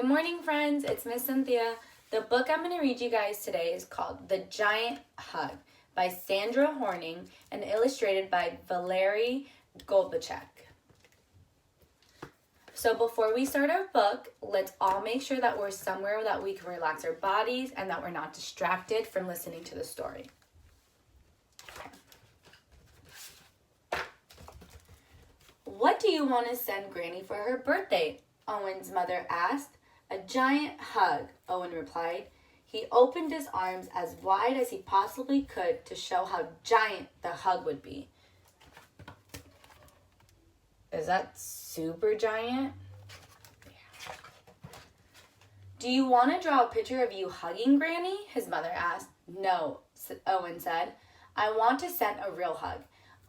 Good morning, friends. It's Miss Cynthia. The book I'm going to read you guys today is called The Giant Hug by Sandra Horning and illustrated by Valery Golubchik. So before we start our book, let's all make sure that we're somewhere that we can relax our bodies and that we're not distracted from listening to the story. What do you want to send Granny for her birthday? Owen's mother asked. A giant hug, Owen replied. He opened his arms as wide as he possibly could to show how giant the hug would be. Is that super giant? Yeah. Do you want to draw a picture of you hugging Granny? His mother asked. No, Owen said. I want to send a real hug.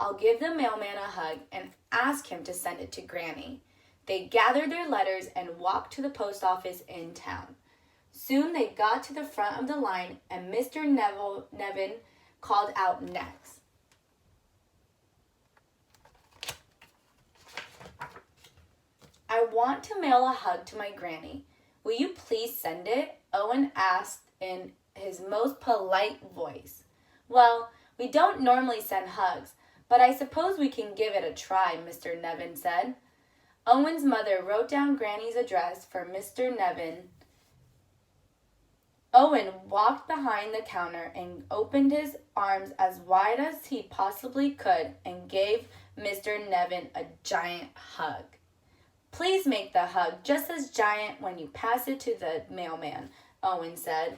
I'll give the mailman a hug and ask him to send it to Granny. They gathered their letters and walked to the post office in town. Soon they got to the front of the line and Mr. Nevin called out next. I want to mail a hug to my Granny. Will you please send it? Owen asked in his most polite voice. Well, we don't normally send hugs, but I suppose we can give it a try, Mr. Nevin said. Owen's mother wrote down Granny's address for Mr. Nevin. Owen walked behind the counter and opened his arms as wide as he possibly could and gave Mr. Nevin a giant hug. Please make the hug just as giant when you pass it to the mailman, Owen said.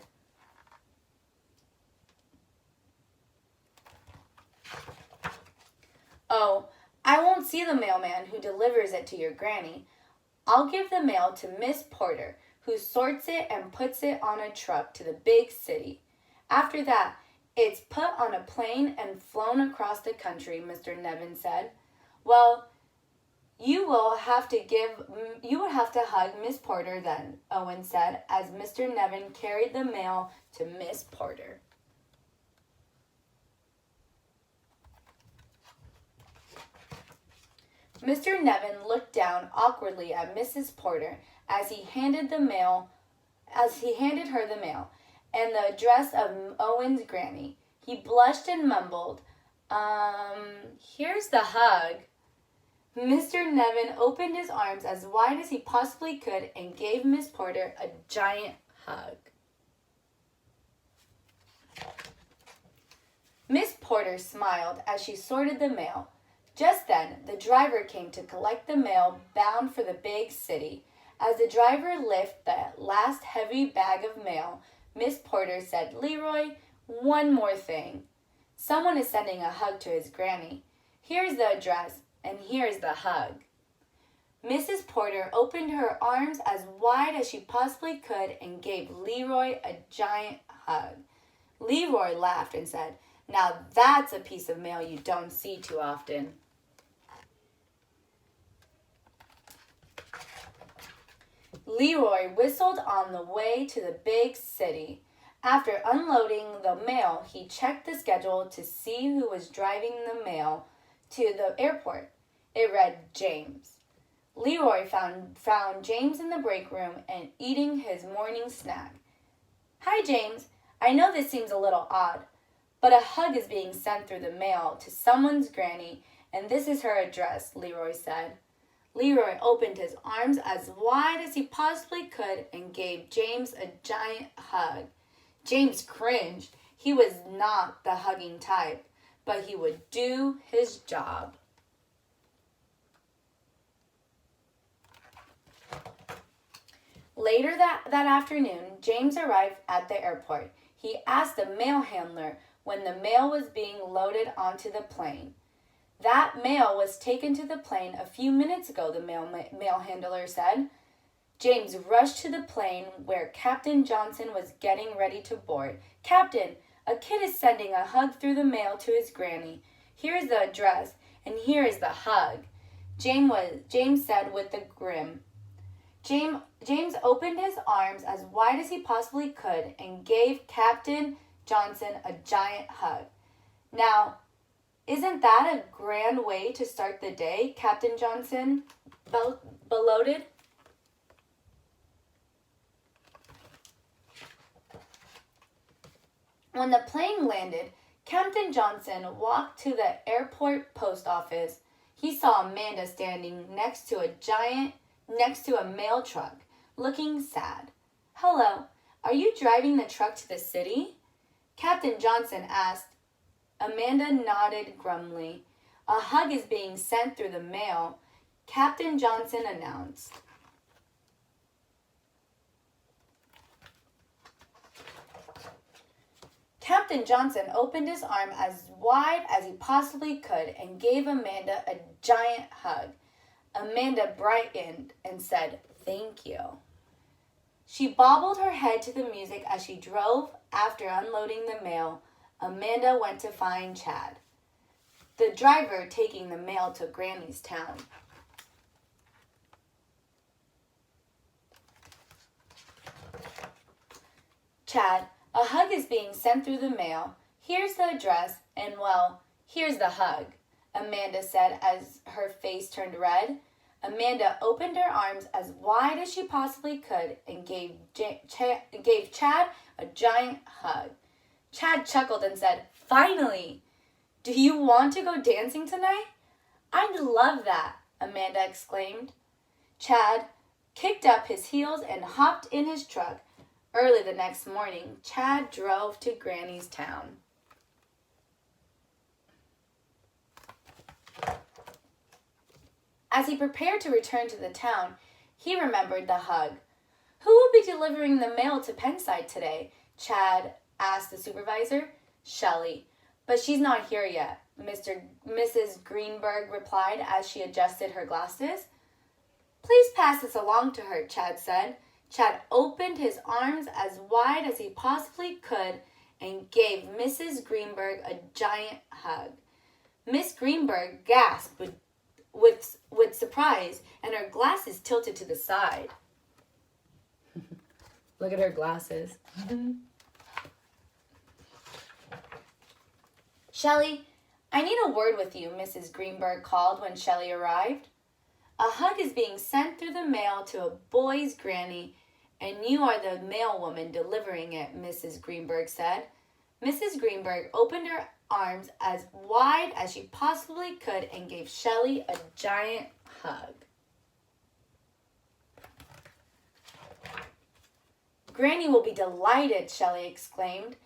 Oh, I won't see the mailman who delivers it to your Granny. I'll give the mail to Miss Porter, who sorts it and puts it on a truck to the big city. After that, it's put on a plane and flown across the country, Mr. Nevin said. Well, you would have to hug Miss Porter then, Owen said, as Mr. Nevin carried the mail to Miss Porter. Mr. Nevin looked down awkwardly at Mrs. Porter as he handed her the mail and the address of Owen's Granny. He blushed and mumbled, here's the hug. Mr. Nevin opened his arms as wide as he possibly could and gave Miss Porter a giant hug. Miss Porter smiled as she sorted the mail. Just then, the driver came to collect the mail bound for the big city. As the driver lifted the last heavy bag of mail, Miss Porter said, Leroy, one more thing. Someone is sending a hug to his Granny. Here's the address, and here's the hug. Mrs. Porter opened her arms as wide as she possibly could and gave Leroy a giant hug. Leroy laughed and said, Now that's a piece of mail you don't see too often. Leroy whistled on the way to the big city. After unloading the mail, he checked the schedule to see who was driving the mail to the airport. It read James. Leroy found James in the break room and eating his morning snack. Hi, James. I know this seems a little odd, but a hug is being sent through the mail to someone's Granny, and this is her address, Leroy said. Leroy opened his arms as wide as he possibly could and gave James a giant hug. James cringed. He was not the hugging type, but he would do his job. Later that afternoon, James arrived at the airport. He asked the mail handler when the mail was being loaded onto the plane. That mail was taken to the plane a few minutes ago, the mail handler said. James rushed to the plane where Captain Johnson was getting ready to board. Captain, a kid is sending a hug through the mail to his Granny. Here is the address, and here is the hug, James said with a grin. James opened his arms as wide as he possibly could and gave Captain Johnson a giant hug. Now, isn't that a grand way to start the day? Captain Johnson bellowed. When the plane landed, Captain Johnson walked to the airport post office. He saw Amanda standing next to a mail truck, looking sad. "Hello, are you driving the truck to the city?" Captain Johnson asked. Amanda nodded grumly. "A hug is being sent through the mail," Captain Johnson announced. Captain Johnson opened his arm as wide as he possibly could and gave Amanda a giant hug. Amanda brightened and said, "Thank you." She bobbled her head to the music as she drove. After unloading the mail, Amanda went to find Chad, the driver taking the mail to Granny's town. "Chad, a hug is being sent through the mail. Here's the address, and well, here's the hug," Amanda said as her face turned red. Amanda opened her arms as wide as she possibly could and gave Chad a giant hug. Chad chuckled and said, "Finally! Do you want to go dancing tonight?" "I'd love that," Amanda exclaimed. Chad kicked up his heels and hopped in his truck. Early the next morning, Chad drove to Granny's town. As he prepared to return to the town, he remembered the hug. "Who will be delivering the mail to Penside today?" Chad asked the supervisor. "Shelley, but she's not here yet," Mrs. Greenberg replied as she adjusted her glasses. "Please pass this along to her," Chad said. Chad opened his arms as wide as he possibly could and gave Mrs. Greenberg a giant hug. Miss Greenberg gasped with surprise, and her glasses tilted to the side. Look at her glasses. "Shelley, I need a word with you," Mrs. Greenberg called when Shelley arrived. "A hug is being sent through the mail to a boy's granny, and you are the mailwoman delivering it," Mrs. Greenberg said. Mrs. Greenberg opened her arms as wide as she possibly could and gave Shelley a giant hug. "Granny will be delighted," Shelley exclaimed.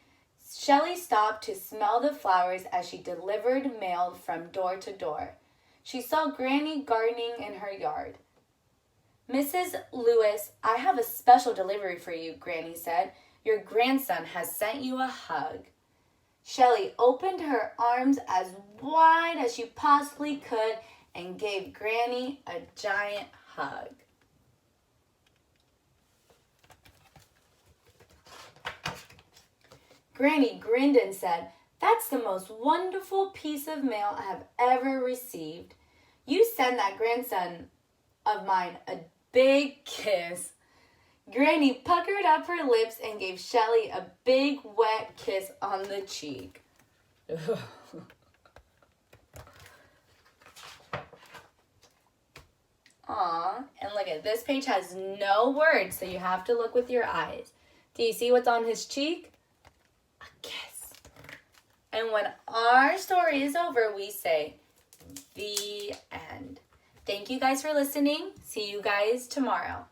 Shelley stopped to smell the flowers as she delivered mail from door to door. She saw Granny gardening in her yard. "Mrs. Lewis, I have a special delivery for you," Granny said. "Your grandson has sent you a hug." Shelley opened her arms as wide as she possibly could and gave Granny a giant hug. Granny grinned and said, "That's the most wonderful piece of mail I have ever received. You send that grandson of mine a big kiss." Granny puckered up her lips and gave Shelley a big wet kiss on the cheek. Aw, and look at this page has no words, so you have to look with your eyes. Do you see what's on his cheek? A kiss. And when our story is over, we say, the end. Thank you guys for listening. See you guys tomorrow.